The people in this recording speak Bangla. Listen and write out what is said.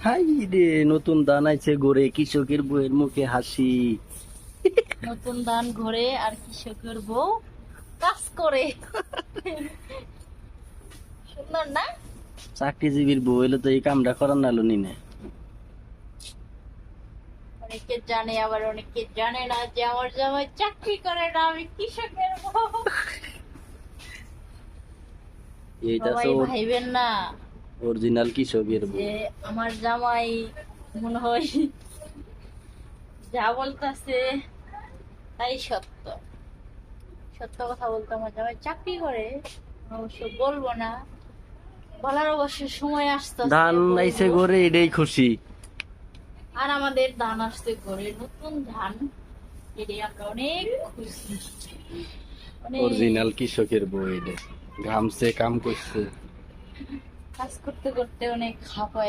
হাই রে, নতুন দান আইছে গড়ে, কৃষকের বউয়ের মুখে হাসি। নতুন ধান ঘরে আর কৃষকের বউ কাজ করে। সুন্দর না? চাকরিজীবীর বউ হইলে তো এই কামটা করার নালো নিনে। অনেকে জানে আবার অনেকে জানে না যে আমার জামাই চাকরি করে না, আমি কৃষকের বউ। এইটা সবাই তো ভাইবেন না অরিজিনাল কৃষকের বউ। যে আমার জামাই মনে হয় যা বলতেছে তাই সত্য। সত্য কথা বলতে আমার জামাই চাকরি করে, অবশ্য বলবো না, বলার অবশ্য সময় আসতেছে ধান আইছে বলবো। গড়ে, এটাই খুশি। আর আমাদের ধান আসতে করে নতুন ধান, এটাই আমরা অনেক খুশি। অনেক অরিজিনাল কৃষকের বউ এটা। ঘামছে, কাম করছে। কাজ করতে করতে অনেক হাঁপায়